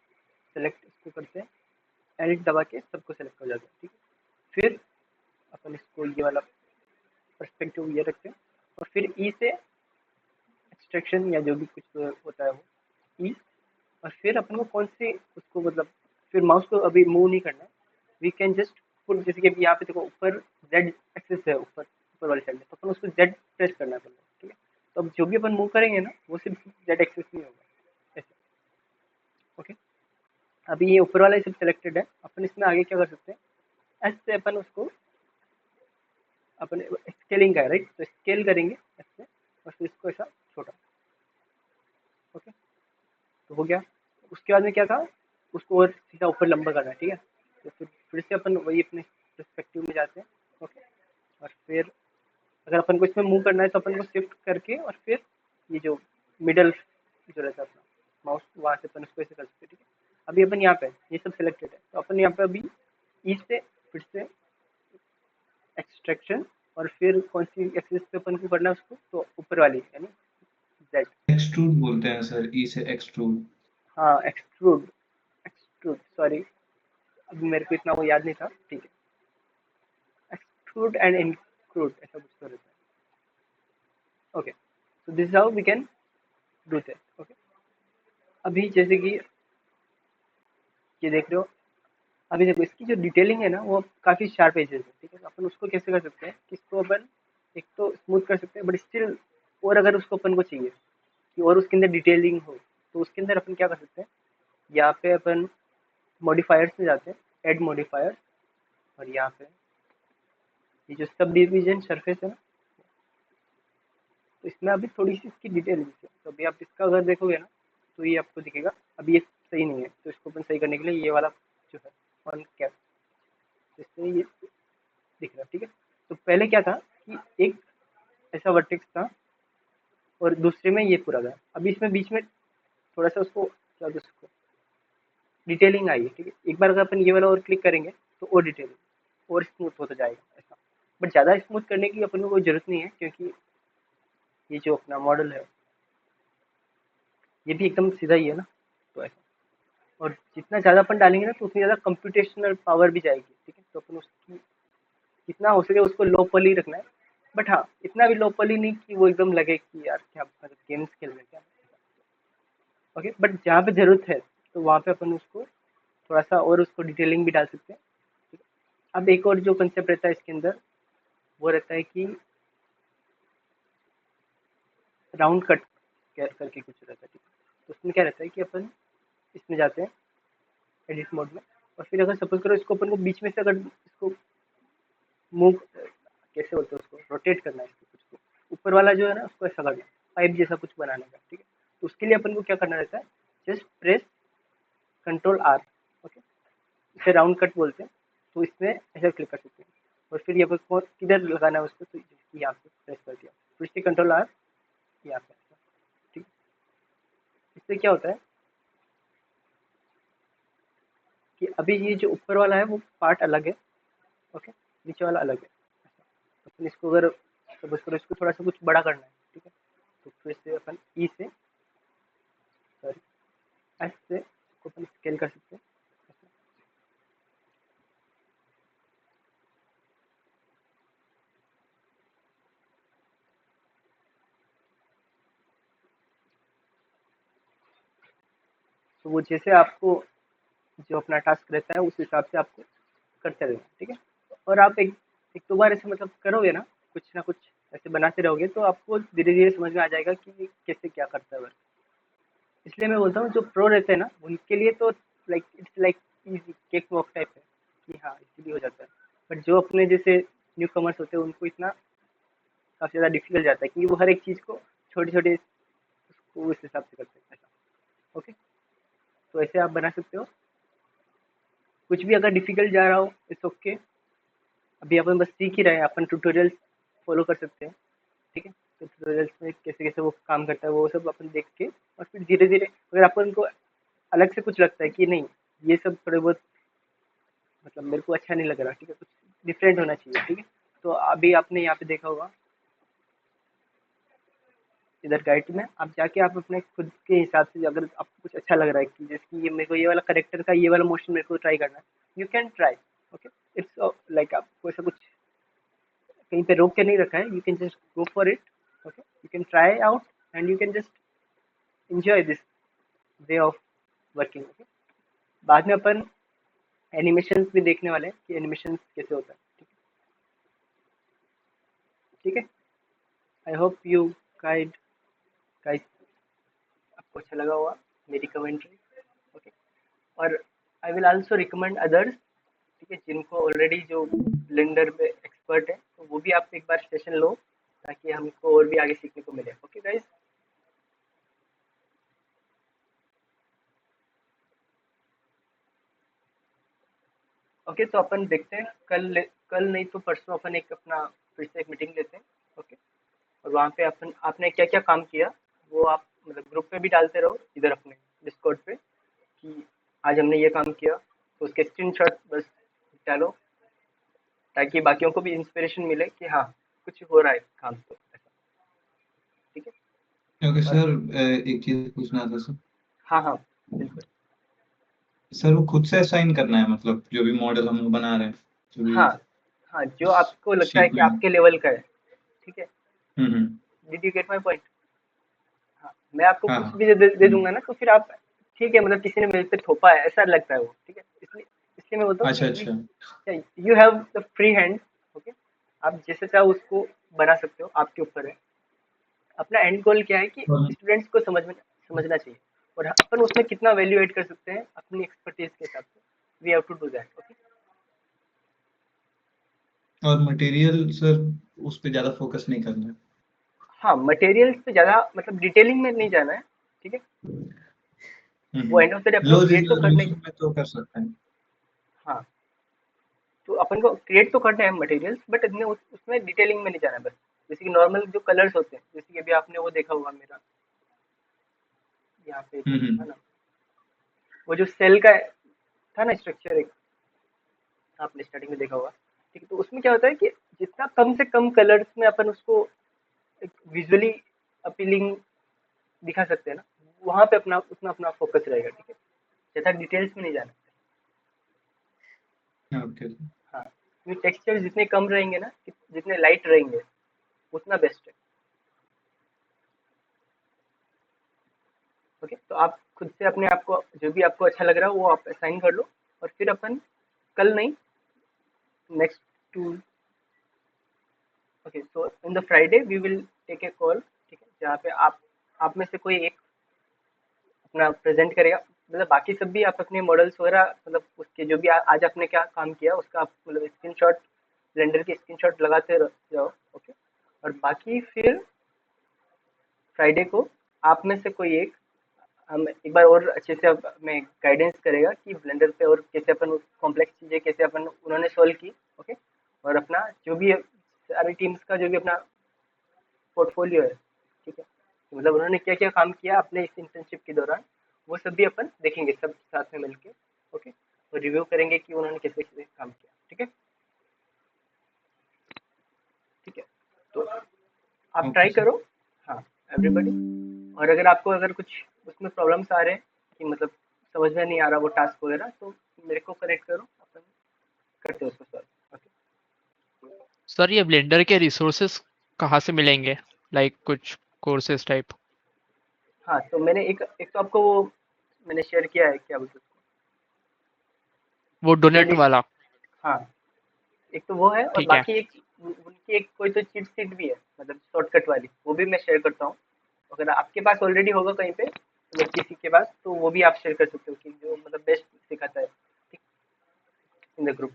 सेलेक्ट इसको करते हैं, एडिट दबा के सबको सेलेक्ट हो जाता है, ठीक है। फिर अपन इसको ये वाला पर्सपेक्टिव ये रखते हैं, और फिर ई से एक्सट्रैक्शन या जो भी कुछ होता है वो ई, और फिर अपन को कौन से उसको मतलब फिर माउस को अभी मूव नहीं करना है, वी कैन जस्ट पुट, जैसे कि यहाँ पे देखो ऊपर जेड एक्सिस है, ऊपर ऊपर वाली साइड में, तो अपन उसको जेड प्रेस करना है अपन को, ठीक है। तो अब जो भी अपन मूव करेंगे ना वो सिर्फ जेड एक्सिस में होगा, ऐसे, ओके। अभी ये ऊपर वाला ये सब सेलेक्टेड है, अपन इसमें आगे क्या कर सकते हैं, ऐसे अपन उसको अपन स्केलिंग का है, राइट, तो स्केल करेंगे ऐसे, और फिर इसको ऐसा छोटा, ओके। तो हो गया। उसके बाद में क्या था, उसको और सीधा ऊपर लंबा करना है, ठीक है। तो फिर से अपन वही अपने पर्सपेक्टिव में जाते हैं, ओके। और फिर अगर अपन को इसमें मूव करना है तो अपन को शिफ्ट करके और फिर ये जो मिडल जो रहता है अपना माउस, वहाँ से अपन उसको ऐसे कर सकते हैं, ठीक है। अभी अपन यहाँ पे ये सब सिलेक्टेड है, तो अपन यहाँ पे अभी ई से फिर से एक्सट्रैक्शन, और फिर कौन सी एक्सिस पे अपन को करना है उसको, तो ऊपर वाली यानी जेड। एक्सट्रूड बोलते हैं सर, ई से एक्सट्रूड। हाँ एक्सट्रूड, एक्सट्रूड सॉरी, अभी मेरे को इतना वो याद नहीं था, ठीक है। एक्सट्रूड एंड इंक्लूड ऐसा कुछ तो रहता है, okay. So this is how we can do that, okay. अभी जैसे कि ये देख रहे हो, अभी देखो इसकी जो डिटेलिंग है ना वो काफ़ी शार्प एजेस है, ठीक है। तो अपन उसको कैसे कर सकते हैं कि इसको अपन एक तो स्मूथ कर सकते हैं, बट स्टिल और अगर उसको अपन को चाहिए कि और उसके अंदर डिटेलिंग हो, तो उसके अंदर अपन क्या कर सकते हैं, यहाँ पे अपन मॉडिफायर्स में जाते हैं, ऐड मॉडिफायर्स, और यहाँ पे ये जो सब डिवीजन सरफेस है ना, तो इसमें अभी थोड़ी सी इसकी डिटेलिंग है। तो अभी आप इसका अगर देखोगे ना तो ये आपको दिखेगा अभी ये सही नहीं है, तो इसको अपन सही करने के लिए ये वाला जो है ऑन कैप, इसमें ये दिख रहा है, ठीक है। तो पहले क्या था कि एक ऐसा वर्टेक्स था और दूसरे में ये पूरा था, अभी इसमें बीच में थोड़ा सा उसको क्या बोलते हैं, उसको डिटेलिंग आई है, ठीक है। एक बार अगर अपन ये वाला और क्लिक करेंगे तो और डिटेलिंग और स्मूथ होता जाएगा ऐसा, बट ज़्यादा स्मूथ करने की अपन को कोई ज़रूरत नहीं है, क्योंकि ये जो अपना मॉडल है ये भी एकदम सीधा ही है ना, तो ऐसा। और जितना ज़्यादा अपन डालेंगे ना तो उतनी ज़्यादा कंप्यूटेशनल पावर भी जाएगी, ठीक है। तो अपन उसकी जितना हो सके उसको लो पॉली रखना है, बट हाँ इतना भी लो पॉली नहीं कि वो एकदम लगे कि यार क्या मतलब गेम्स खेल रहे हैं क्या, ओके। बट जहाँ पे ज़रूरत है तो वहाँ पे अपन उसको थोड़ा सा और उसको डिटेलिंग भी डाल सकते हैं, ठीक है। अब एक और जो कंसेप्ट रहता है इसके अंदर वो रहता है कि राउंड कट करके कुछ रहता है, ठीक है। तो उसमें क्या रहता है कि अपन इसमें जाते हैं एडिट मोड में, और फिर अगर सपोज करो इसको अपन को बीच में से अगर इसको मूव कैसे बोलते हैं उसको रोटेट करना है, इसको कुछ को ऊपर वाला जो है ना उसको ऐसा करना है, पाइप जैसा कुछ बनाने का, ठीक है। तो उसके लिए अपन को क्या करना रहता है, just press control R, okay. इसे राउंड कट बोलते हैं। तो इसमें ऐसा क्लिक कर सकते हैं, और फिर यहाँ पर किधर लगाना है उसको, तो यहाँ पे प्रेस कर दिया, फिर से कंट्रोल आर यहाँ पे, ठीक है। इससे क्या होता है कि अभी ये जो ऊपर वाला है वो पार्ट अलग है, ओके, नीचे वाला अलग है। अपन इसको अगर सपोज करो इसको थोड़ा सा कुछ बड़ा करना है, ठीक है, तो फिर से अपन ई से सॉरी एस से इसको अपन स्केल कर सकते हैं। तो वो जैसे आपको जो अपना टास्क रहता है उस हिसाब से आपको करते रहना, ठीक है। और आप एक दो बार ऐसे मतलब करोगे ना कुछ ऐसे बनाते रहोगे तो आपको धीरे धीरे समझ में आ जाएगा कि ये कैसे क्या करता है वर्क। इसलिए मैं बोलता हूँ जो प्रो रहते हैं ना उनके लिए तो like it's like easy cake walk type है कि हाँ इजीली हो जाता है। बट जो अपने जैसे न्यू कमर्स होते हैं उनको इतना काफ़ी ज़्यादा डिफिकल्ट जाता है कि वो हर एक चीज़ को छोटे छोटे उसको उस हिसाब से करते हैं ऐसा। ओके, तो ऐसे आप बना सकते हो। कुछ भी अगर डिफिकल्ट जा रहा हो इट्स ओके, अभी अपन बस सीख ही रहे हैं, अपन ट्यूटोरियल्स फॉलो कर सकते हैं, ठीक है। तो ट्यूटोरियल्स में कैसे कैसे वो काम करता है वो सब अपन देख के और फिर धीरे धीरे अगर अपन को अलग से कुछ लगता है कि नहीं ये सब थोड़े बहुत मतलब मेरे को अच्छा नहीं लग रहा, ठीक है, कुछ डिफरेंट होना चाहिए, ठीक है। तो अभी आपने यहाँ पे देखा होगा इधर गाइड में आप जाके आप अपने खुद के हिसाब से अगर आपको कुछ अच्छा लग रहा है कि जैसे कि ये मेरे को ये वाला करेक्टर का ये वाला मोशन मेरे को ट्राई करना है, you can try. Okay, it's like आपको ऐसा कुछ कहीं पे रोक के नहीं रखा है, you can just go for it. Okay, you can try out and you can just enjoy this way of working. Okay, बाद में अपन एनिमेशंस भी देखने वाले हैं कि एनिमेशंस कैसे होता है, ठीक है। I hope you guide guys आपको अच्छा लगा होगा मेरी कमेंट्री। ओके, और I will also recommend others, ठीक है, जिनको ऑलरेडी जो ब्लेंडर में एक्सपर्ट है तो वो भी आप एक बार सेशन लो ताकि हमको और भी आगे सीखने को मिले। ओके गाइस, ओके, तो अपन देखते हैं कल नहीं तो परसों अपन एक अपना फिर से एक मीटिंग लेते हैं। ओके, और वहाँ पे अपन आपने क्या क्या काम किया वो आप मतलब ग्रुप पे भी डालते रहो इधर अपने डिस्कॉर्ड पे कि आज हमने ये काम किया, तो उसके स्क्रीनशॉट बस डालो ताकि बाकियों को भी इंस्पिरेशन मिले कि हाँ कुछ हो रहा है काम तो ऐसा, ठीक है। ओके और सर, एक चीज पूछना था सर। हाँ हाँ बिल्कुल। सर वो खुद से असाइन करना है, मतलब जो भी मॉडल हम लोग बना रहे हैं, जो भी हाँ हाँ, जो आपको लगता है शीट कि में। आपके लेवल का है, ठीक है। Hmm. Did you get my point? हाँ, मैं आपको हाँ कुछ हाँ। भी दे दूंगा ना तो फिर आप ठीक है मतलब किसी ने मेरे पे थोपा है ऐसा लगता है वो, ठीक है। इसलिए इसलिए मैं बोलता हूँ अच्छा कि अच्छा। You have the free hand. Okay, आप जैसे चाहो उसको बना सकते हो, आपके ऊपर है। अपना एंड गोल क्या है कि और स्टूडेंट्स को समझना चाहिए और अपन उसमें कितना वैल्यू ऐड कर सकते हैं अपनी एक्सपर्टीज के हिसाब से। We have to do that. Okay, और मटेरियल सर, उस पे ज्यादा फोकस नहीं करना है। हाँ, मटेरियल्स पे ज़्यादा मतलब डिटेलिंग में नहीं जाना है, ठीक है। वो एंड ऑफ द डे अपन को लो क्रिएट तो करने। रेजोल्यूशन में तो कर सकते हैं। हाँ, तो अपन को क्रिएट तो करना है मटेरियल्स बट इतने उसमें डिटेलिंग में नहीं जाना है बस। जैसे कि नॉर्मल जो कलर्स होते हैं जैसे कि अभी आपने वो देखा होगा मेरा यहाँ पे जो था हम्म। ना वो जो सेल का था ना स्ट्रक्चर एक, आपने स्टार्टिंग में देखा होगा, ठीक है। तो उसमें क्या होता है कि जितना कम से कम कलर्स में अपन उसको एक विजुअली अपीलिंग दिखा सकते हैं ना, वहाँ पे अपना उतना अपना फोकस रहेगा, ठीक है। ज़्यादा डिटेल्स में नहीं जाना। ओके। हाँ, क्योंकि टेक्सचर जितने कम रहेंगे ना जितने लाइट रहेंगे उतना बेस्ट है। ओके, तो आप खुद से अपने आप को जो भी आपको अच्छा लग रहा है वो आप असाइन कर लो और फिर अपन कल नहीं next to okay, so in the Friday we will take a call, ठीक है, जहाँ पे आप में से कोई एक अपना प्रेजेंट करेगा। मतलब बाकी सब भी आप अपने मॉडल्स वगैरह मतलब उसके जो भी आज आपने क्या काम किया उसका आप मतलब स्क्रीनशॉट ब्लेंडर की स्क्रीनशॉट लगाते जाओ। ओके, और बाकी फिर फ्राइडे को आप में से कोई एक हम एक बार और अच्छे से हमें गाइडेंस करेगा कि ब्लेंडर पे और कैसे अपन कॉम्प्लेक्स चीज़ें कैसे अपन उन्होंने सॉल्व की। ओके, और अपना जो भी सारी टीम्स का जो भी अपना पोर्टफोलियो है, ठीक है, तो मतलब उन्होंने क्या क्या काम किया अपने इस इंटर्नशिप के दौरान वो सब भी अपन देखेंगे सब साथ में मिलके। ओके, तो रिव्यू करेंगे कि उन्होंने कैसे कैसे काम किया, ठीक है। ठीक है, तो आप ट्राई ओके सर। करो। हाँ, एवरीबडी। और अगर आपको अगर कुछ उसमें प्रॉब्लम्स आ रहे हैं कि मतलब समझ में नहीं आ रहा वो टास्क वगैरह, तो मेरे को कनेक्ट करो, अपन करते हैं उसको सॉल्व। ओके। सर ये ब्लेंडर के रिसोर्सेस कहाँ से मिलेंगे, लाइक कुछ कोर्सेज टाइप? हाँ, तो मैंने एक एक तो आपको वो मैंने शेयर किया है, क्या बोलते हैं उसको, वो डोनेट प्लेलिस्ट। वाला? हाँ, एक तो वो है, और ठीक है। बाकी एक उनकी एक कोई तो चीट शीट भी है, मतलब शॉर्टकट वाली, वो भी मैं शेयर करता हूँ। अगर आपके पास ऑलरेडी होगा कहीं पे, मतलब किसी के पास, तो वो भी आप शेयर कर सकते हो कि जो मतलब बेस्ट सिखाता है, ठीक, इन द ग्रुप।